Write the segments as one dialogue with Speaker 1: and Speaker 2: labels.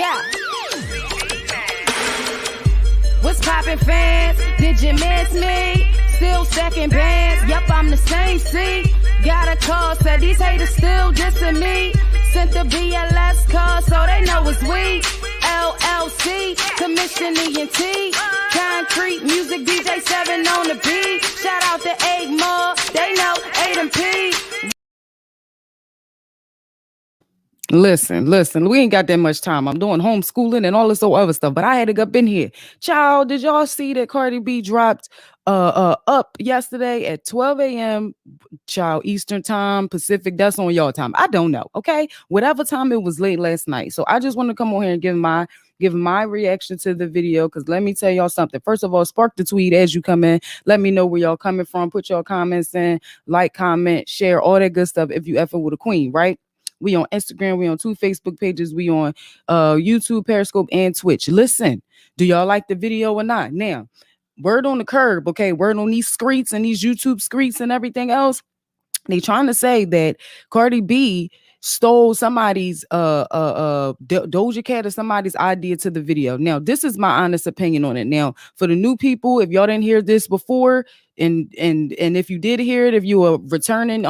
Speaker 1: Yeah. What's poppin', fans? Did you miss me? Still second bands. Yup, I'm the same. See, got a call, said these haters still dissing me. Sent the BLS call, so they know it's we. LLC, Commission ENT, Concrete Music, DJ 7 on the beat. Shout out to 8 more, they know 8 and P.
Speaker 2: Listen, we ain't got that much time. I'm doing homeschooling and all this other stuff, but I had to get up in here. Child, did y'all see that Cardi B dropped up yesterday at 12 a.m. child Eastern time, Pacific? That's on y'all time. I don't know. Okay. Whatever time it was, late last night. So I just want to come on here and give my reaction to the video, because let me tell y'all something. First of all, spark the tweet as you come in. Let me know where y'all coming from. Put your comments in, like, comment, share, all that good stuff if you effing with a queen, right? We on Instagram, we on 2 Facebook pages, we on YouTube, Periscope, and Twitch. Listen, do y'all like the video or not? Now, word on the curb, okay? Word on these streets and these YouTube streets and everything else. They trying to say that Cardi B stole somebody's Doja Cat or somebody's idea to the video. Now, this is my honest opinion on it. Now, for the new people, if y'all didn't hear this before, and if you did hear it, if you a returning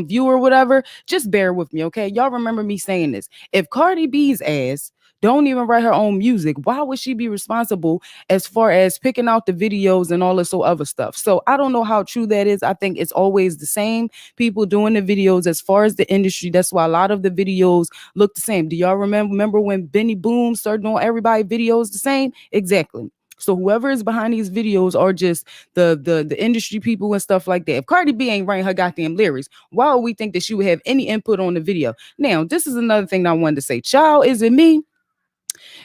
Speaker 2: viewer or whatever, just bear with me, okay? Y'all remember me saying this. If Cardi B's ass don't even write her own music, why would she be responsible as far as picking out the videos and all this other stuff? So I don't know how true that is. I think it's always the same people doing the videos as far as the industry. That's why a lot of the videos look the same. Do y'all remember when Benny Boom started doing everybody videos the same? Exactly. So whoever is behind these videos are just the industry people and stuff like that. If Cardi B ain't writing her goddamn lyrics, why would we think that she would have any input on the video? Now, this is another thing that I wanted to say. Child, is it me?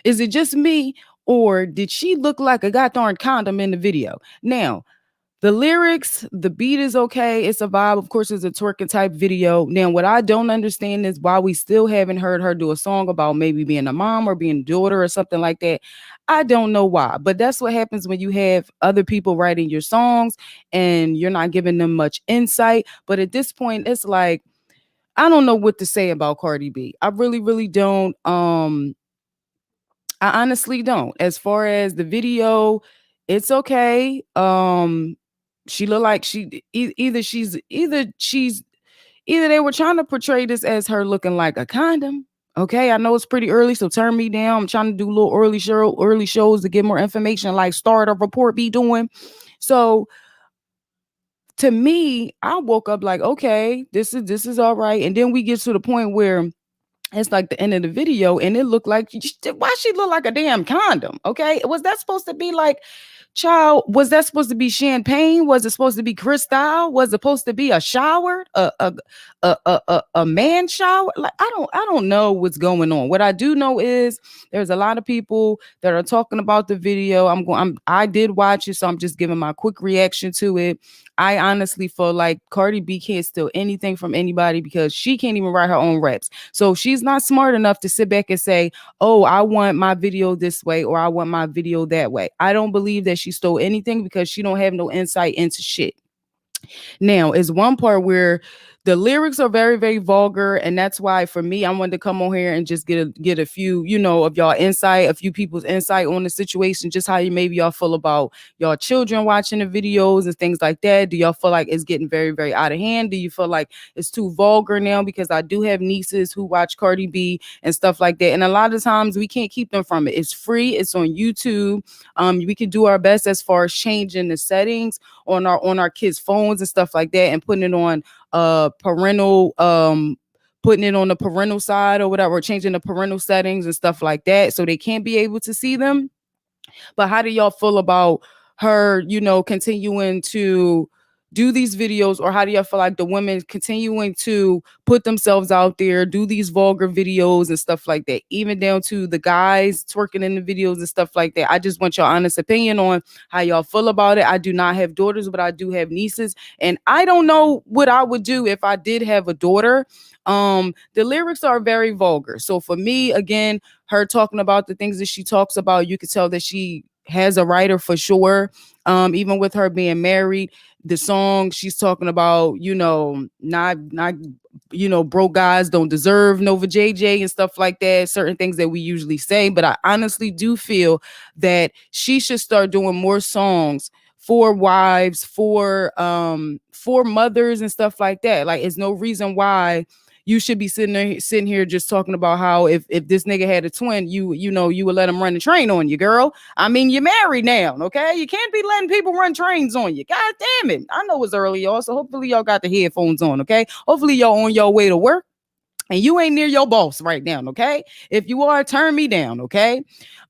Speaker 2: Is it just me, or did she look like a goddamn condom in the video? Now, the lyrics, the beat is okay. It's a vibe. Of course, it's a twerking type video. Now, what I don't understand is why we still haven't heard her do a song about maybe being a mom or being a daughter or something like that. I don't know why, but that's what happens when you have other people writing your songs and you're not giving them much insight. But at this point, it's like, I don't know what to say about Cardi B. I really, really don't. I honestly don't. As far as the video, it's okay. She look like either they were trying to portray this as her looking like a condom. Okay, I know it's pretty early, so turn me down. I'm trying to do little early shows to get more information, like Startup Report be doing. So to me, I woke up like, okay, this is all right. And then we get to the point where it's like the end of the video, and it looked like, why she look like a damn condom? Okay, was that supposed to be like, child? Was that supposed to be champagne? Was it supposed to be crystal? Was it supposed to be a shower, a man shower? Like, I don't know what's going on. What I do know is there's a lot of people that are talking about the video. I did watch it, so I'm just giving my quick reaction to it. I honestly feel like Cardi B can't steal anything from anybody because she can't even write her own raps. So she's not smart enough to sit back and say, oh, I want my video this way or I want my video that way. I don't believe that she stole anything because she don't have no insight into shit. Now, is one part where the lyrics are very, very vulgar, and that's why for me, I wanted to come on here and just get a few, of y'all insight, a few people's insight on the situation, just how maybe y'all feel about y'all children watching the videos and things like that. Do y'all feel like it's getting very, very out of hand? Do you feel like it's too vulgar now? Because I do have nieces who watch Cardi B and stuff like that, and a lot of times we can't keep them from it. It's free. It's on YouTube. We can do our best as far as changing the settings on our kids' phones and stuff like that, and putting it on parental putting it on the parental side or whatever, or changing the parental settings and stuff like that so they can't be able to see them. But how do y'all feel about her, continuing to do these videos, or how do y'all feel like the women continuing to put themselves out there, do these vulgar videos and stuff like that, even down to the guys twerking in the videos and stuff like that? I just want your honest opinion on how y'all feel about it. I do not have daughters, but I do have nieces, and I don't know what I would do if I did have a daughter. The lyrics are very vulgar. So for me, again, her talking about the things that she talks about, you could tell that she has a writer for sure. Even with her being married, the song she's talking about, not broke guys don't deserve Nova JJ and stuff like that, certain things that we usually say. But I honestly do feel that she should start doing more songs for wives, for mothers and stuff like that. Like, it's no reason why you should be sitting here just talking about how if this nigga had a twin, you would let him run the train on you, girl. I mean, you're married now, okay? You can't be letting people run trains on you. God damn it. I know it's early, y'all, so hopefully y'all got the headphones on, okay? Hopefully y'all on your way to work and you ain't near your boss right now, okay? If you are, turn me down, okay?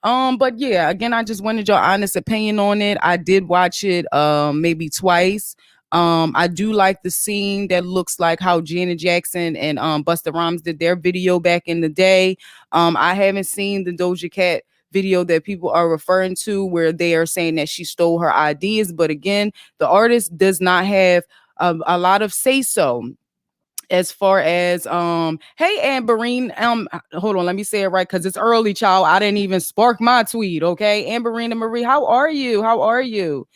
Speaker 2: But yeah, again, I just wanted your honest opinion on it. I did watch it maybe twice. I do like the scene that looks like how Janet Jackson and Busta Rhymes did their video back in the day. I haven't seen the Doja Cat video that people are referring to where they are saying that she stole her ideas, but again, the artist does not have a lot of say so as far as hey Amberine, hold on, let me say it right because it's early, child. I didn't even spark my tweet. Okay, Amberine and Marie, how are you?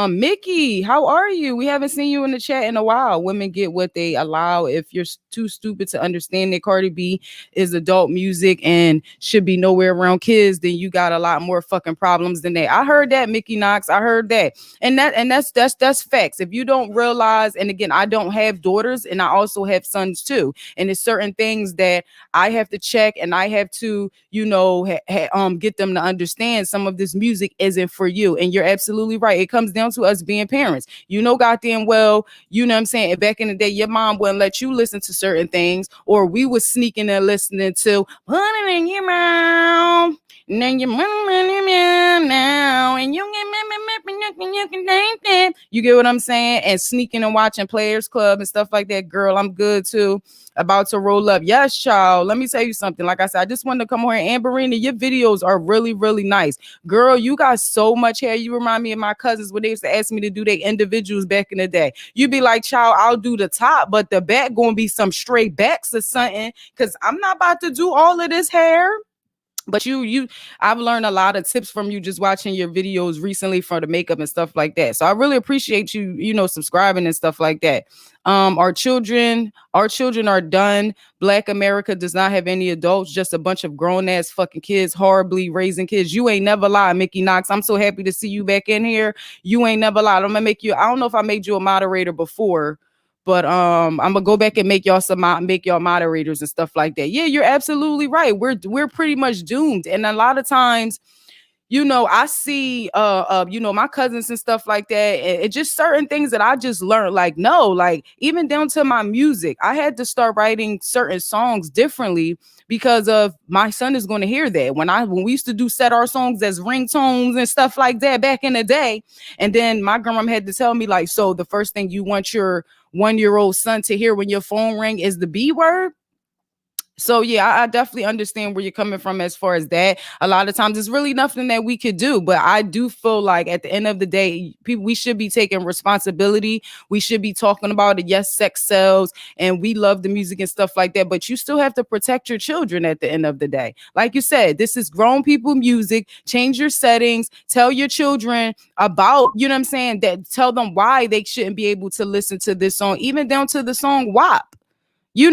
Speaker 2: Mickey, how are you? We haven't seen you in the chat in a while. Women get what they allow. If you're too stupid to understand that Cardi B is adult music and should be nowhere around kids, then you got a lot more fucking problems than that. I heard that, Mickey Knox. I heard that. And that's facts. If you don't realize, and again, I don't have daughters and I also have sons too. And it's certain things that I have to check and I have to, get them to understand some of this music isn't for you. And you're absolutely right. It comes down to us being parents. Goddamn well, you know what I'm saying? Back in the day, your mom wouldn't let you listen to certain things, or we was sneaking and listening to put it in your mouth. And then you now, and you get what I'm saying? And sneaking and watching Players Club and stuff like that. Girl, I'm good too. About to roll up. Yes, child. Let me tell you something. Like I said, I just wanted to come over here. Amberina, your videos are really, really nice. Girl, you got so much hair. You remind me of my cousins when they used to ask me to do their individuals back in the day. You'd be like, child, I'll do the top, but the back gonna be some straight backs or something, because I'm not about to do all of this hair. But I've learned a lot of tips from you just watching your videos recently for the makeup and stuff like that. So I really appreciate you, subscribing and stuff like that. Our children are done. Black America does not have any adults, just a bunch of grown ass fucking kids, horribly raising kids. You ain't never lied, Mickey Knox. I'm so happy to see you back in here. You ain't never lied. I'm gonna make you. I don't know if I made you a moderator before, but I'm gonna go back and make y'all moderators and stuff like that. Yeah, you're absolutely right. We're pretty much doomed. And a lot of times, I see my cousins and stuff like that. It just certain things that I just learned, like, no, like even down to my music. I had to start writing certain songs differently because of my son is going to hear that. When we used to set our songs as ringtones and stuff like that back in the day. And then my grandma had to tell me, like, so the first thing you want your 1-year-old son to hear when your phone ring is the B word. So yeah, I definitely understand where you're coming from as far as that. A lot of times it's really nothing that we could do, but I do feel like at the end of the day, we should be taking responsibility. We should be talking about it. Yes, sex sells and we love the music and stuff like that, but you still have to protect your children at the end of the day. Like you said, this is grown people music. Change your settings. Tell your children about, you know what I'm saying, that tell them why they shouldn't be able to listen to this song, even down to the song WAP. You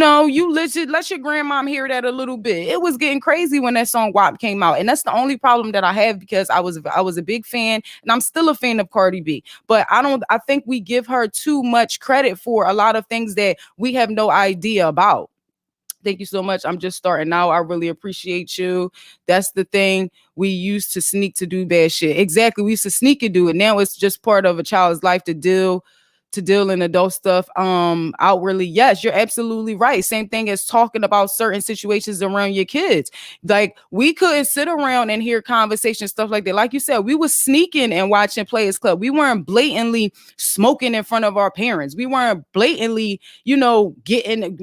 Speaker 2: legit let your grandmom hear that a little bit. It was getting crazy when that song WAP came out. And that's the only problem that I have, because I was a big fan and I'm still a fan of Cardi B. But I think we give her too much credit for a lot of things that we have no idea about. Thank you so much. I'm just starting out. I really appreciate you. That's the thing. We used to sneak to do bad shit. Exactly. We used to sneak and do it. Now it's just part of a child's life to deal in adult stuff outwardly. Yes, you're absolutely right. Same thing as talking about certain situations around your kids. Like, we couldn't sit around and hear conversations, stuff like that. Like you said, we were sneaking and watching Players Club. We weren't blatantly smoking in front of our parents. We weren't blatantly, getting,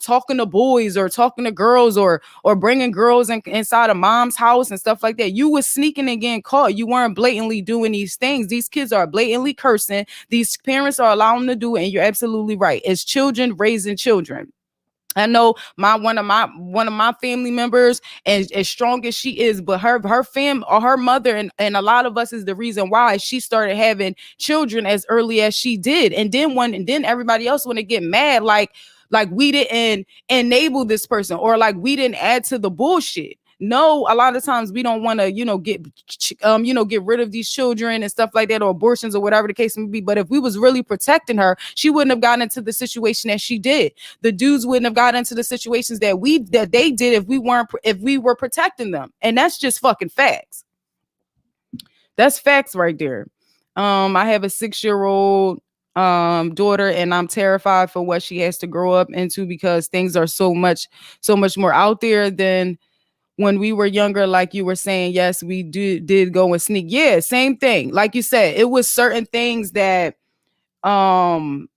Speaker 2: talking to boys or talking to girls or bringing girls inside of mom's house and stuff like that. You were sneaking and getting caught. You weren't blatantly doing these things. These kids are blatantly cursing. These parents are allowing them to do it, and you're absolutely right. It's children raising children. I know one of my family members, and as strong as she is, but her fam or her mother and a lot of us is the reason why she started having children as early as she did. And then everybody else want to get mad, like, Like we didn't enable this person, or like we didn't add to the bullshit. No, a lot of times we don't want to, get rid of these children and stuff like that, or abortions or whatever the case may be. But if we was really protecting her, she wouldn't have gotten into the situation that she did. The dudes wouldn't have gotten into the situations that they did if we were protecting them. And that's just fucking facts. That's facts right there. I have a 6-year-old daughter, and I'm terrified for what she has to grow up into, because things are so much more out there than when we were younger. Like you were saying, yes, we did go and sneak. Yeah, same thing. Like you said, it was certain things that um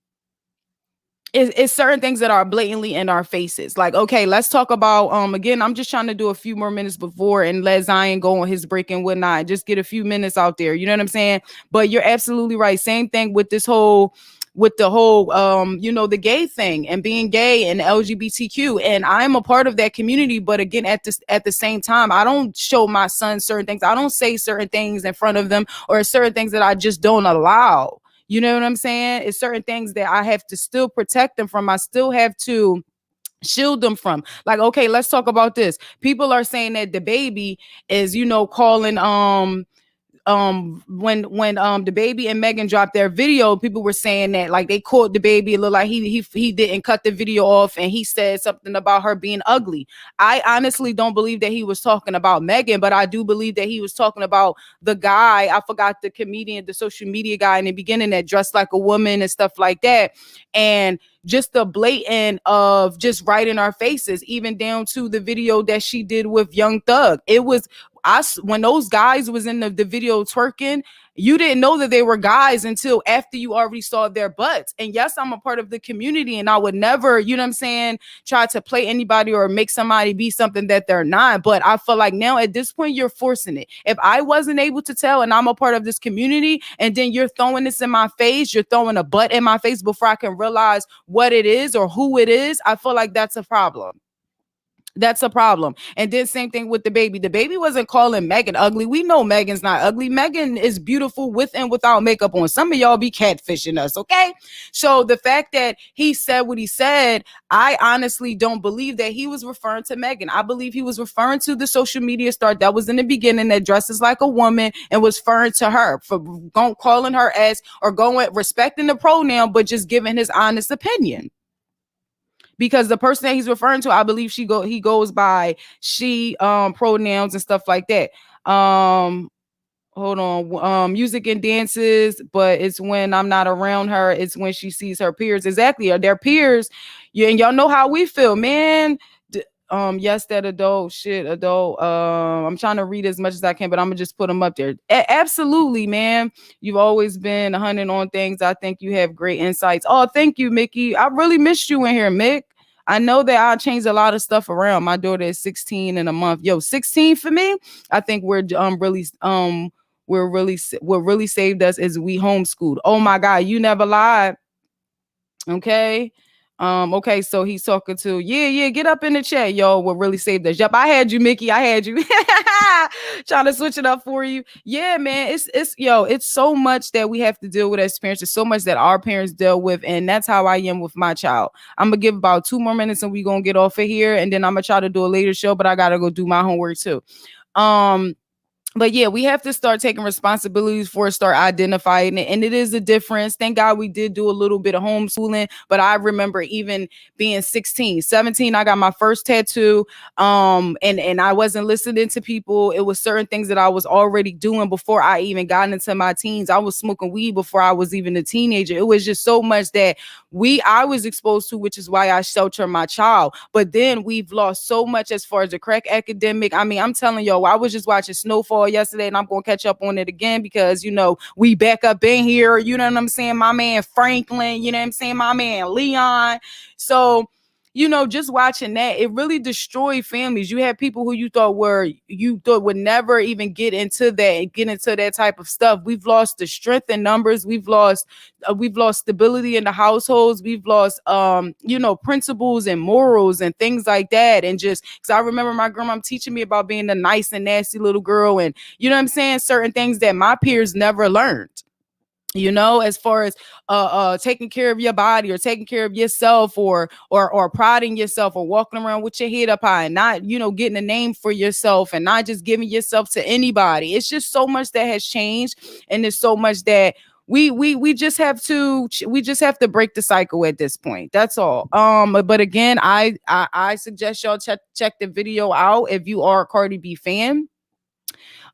Speaker 2: it's certain things that are blatantly in our faces. Like, okay, let's talk about again, I'm just trying to do a few more minutes before and let Zion go on his break and whatnot, just get a few minutes out there, you know what I'm saying? But you're absolutely right. Same thing with the whole the gay thing and being gay and LGBTQ, and I'm a part of that community. But again, at the same time, I don't show my son certain things. I don't say certain things in front of them, or certain things that I just don't allow. You know what I'm saying? It's certain things that I have to still protect them from. I still have to shield them from. Like, okay, let's talk about this. People are saying that the baby is, calling when the baby and Megan dropped their video, people were saying that like they caught the baby. It looked like he didn't cut the video off, and he said something about her being ugly. I honestly don't believe that he was talking about Megan, but I do believe that he was talking about the guy. I forgot the comedian, the social media guy in the beginning, that dressed like a woman and stuff like that. And just the blatant of just right in our faces, even down to the video that she did with Young Thug. It was when those guys was in the video twerking, you didn't know that they were guys until after you already saw their butts. And yes, I'm a part of the community, and I would never, you know what I'm saying, try to play anybody or make somebody be something that they're not. But I feel like now at this point, you're forcing it. If I wasn't able to tell, and I'm a part of this community, and then you're throwing this in my face, you're throwing a butt in my face before I can realize what it is or who it is, I feel like that's a problem. That's a problem. And then same thing with the baby. The baby wasn't calling Megan ugly. We know Megan's not ugly. Megan is beautiful with and without makeup on. Some of y'all be catfishing us, okay? So the fact that he said what he said, I honestly don't believe that he was referring to Megan. I believe he was referring to the social media star that was in the beginning that dresses like a woman and was referring to her for calling her as, or going respecting the pronoun, but just giving his honest opinion. Because the person that he's referring to, I believe he goes by she pronouns and stuff like that. Hold on. Music and dances, but it's when I'm not around her, it's when she sees her peers. Exactly. Or their peers. Yeah, and y'all know how we feel, man. Yes, that adult. I'm trying to read as much as I can, but I'm gonna just put them up there. Absolutely, man. You've always been 100 on things. I think you have great insights. Oh, thank you, Mickey. I really missed you in here, Mick. I know that I changed a lot of stuff around. My daughter is 16 in a month. Yo, 16 for me. I think what really saved us is we homeschooled. Oh my God, you never lied. Okay. Okay, so he's talking to get up in the chat, yo. What really saved us? Yep, I had you, Mickey. I had you. Trying to switch it up for you. Yeah, man. It's so much that we have to deal with as parents. There's so much that our parents deal with, and that's how I am with my child. I'm gonna give about 2 more minutes and we're gonna get off of here, and then I'm gonna try to do a later show, but I gotta go do my homework too. But yeah, we have to start taking responsibilities for it, start identifying it. And it is a difference. Thank God we did do a little bit of homeschooling. But I remember even being 16, 17, I got my first tattoo. And I wasn't listening to people. It was certain things that I was already doing before I even got into my teens. I was smoking weed before I was even a teenager. It was just so much that I was exposed to, which is why I shelter my child. But then we've lost so much as far as the crack epidemic. I mean, I'm telling y'all, I was just watching Snowfall yesterday, and I'm gonna catch up on it again because we back up in here, you know what I'm saying? My man Franklin, you know what I'm saying, my man Leon. So just watching that, it really destroyed families. You had people who you thought would never even get into that type of stuff. We've lost the strength in numbers. We've lost stability in the households. We've lost principles and morals and things like that. And just because I remember my grandma teaching me about being a nice and nasty little girl, and you know what I'm saying, certain things that my peers never learned. You know, as far as taking care of your body or taking care of yourself, or prodding yourself, or walking around with your head up high, and not, you know, getting a name for yourself, and not just giving yourself to anybody. It's just so much that has changed, and there's so much that we just have to break the cycle at this point. That's all. But again, I suggest y'all check the video out if you are a Cardi B fan.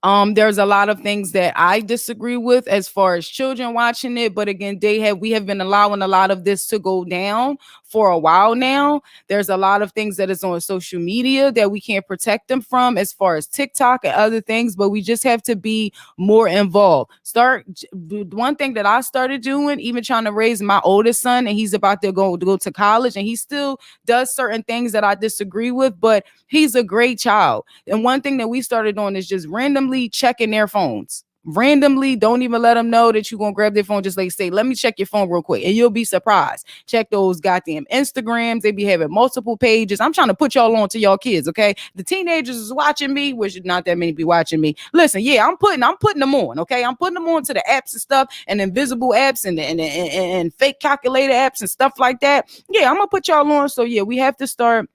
Speaker 2: There's a lot of things that I disagree with as far as children watching it, but again, we have been allowing a lot of this to go down for a while now. There's a lot of things that is on social media that we can't protect them from, as far as TikTok and other things, but we just have to be more involved. One thing that I started doing, even trying to raise my oldest son, and he's about to go to college, and he still does certain things that I disagree with, but he's a great child. And one thing that we started on is just randomly checking their phones. Randomly, don't even let them know that you're gonna grab their phone. Just like, say, let me check your phone real quick, and you'll be surprised. Check those goddamn Instagrams. They be having multiple pages. I'm trying to put y'all on to y'all kids, okay? The teenagers is watching me, which not that many be watching me. Listen, yeah, I'm putting them on, okay? I'm putting them on to the apps and stuff, and invisible apps, and fake calculator apps and stuff like that. Yeah, I'm gonna put y'all on. So yeah, we have to start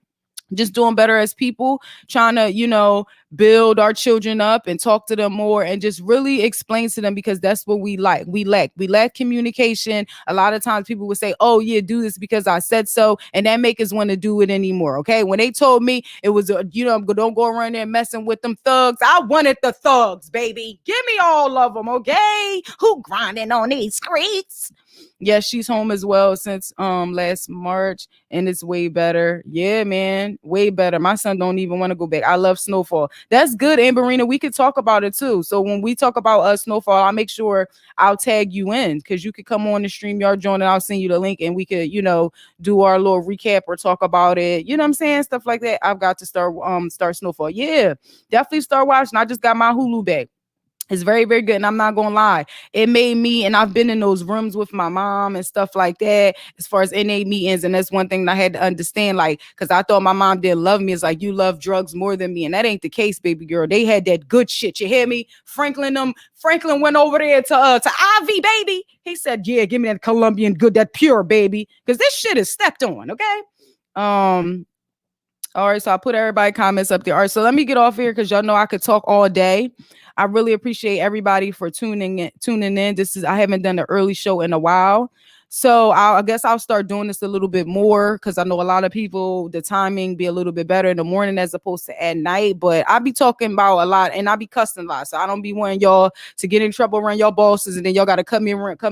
Speaker 2: just doing better as people, trying to, you know, build our children up and talk to them more, and just really explain to them, because that's what we lack communication. A lot of times people would say, oh yeah, do this because I said so, and that make us want to do it anymore. Okay, when they told me it was don't go around there messing with them thugs, I wanted the thugs, baby. Give me all of them. Okay, who grinding on these streets? Yeah, she's home as well since last March, and it's way better. Yeah, man, way better. My son don't even want to go back. I love Snowfall. That's good, Amberina. We could talk about it too. So when we talk about Snowfall, I'll make sure I'll tag you in, because you could come on the StreamYard join, and I'll send you the link, and we could, you know, do our little recap or talk about it. You know what I'm saying? Stuff like that. I've got to start Snowfall. Yeah, definitely start watching. I just got my Hulu back. It's very, very good. And I'm not going to lie. It made me, and I've been in those rooms with my mom and stuff like that, as far as NA meetings. And that's one thing that I had to understand, like, because I thought my mom didn't love me. It's like, you love drugs more than me. And that ain't the case, baby girl. They had that good shit. You hear me? Franklin went over there to Ivy, baby. He said, yeah, give me that Colombian good, that pure, baby. Because this shit is stepped on, okay? All right, so I put everybody comments up there. All right, so let me get off here, because y'all know I could talk all day. I really appreciate everybody for tuning in. I haven't done an early show in a while. So I guess I'll start doing this a little bit more, because I know a lot of people, the timing be a little bit better in the morning as opposed to at night. But I be talking about a lot, and I be cussing a lot. So I don't be wanting y'all to get in trouble around y'all bosses, and then y'all got to cut me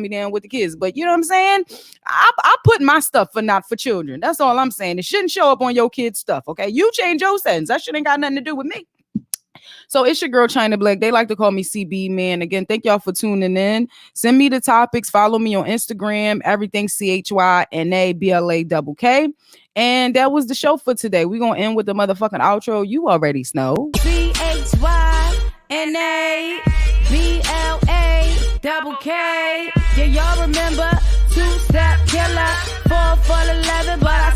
Speaker 2: down with the kids. But you know what I'm saying? I put my stuff not for children. That's all I'm saying. It shouldn't show up on your kids' stuff. Okay, you change your settings. That shit ain't got nothing to do with me. So it's your girl China Black. They like to call me CB, man. Again, thank y'all for tuning in. Send me the topics. Follow me on Instagram. Everything CHYNABLAKK. And that was the show for today. We're going to end with the motherfucking outro. You already know.
Speaker 1: CHYNABLAKK. Yeah, y'all remember 2-step killer, 4 for 11, but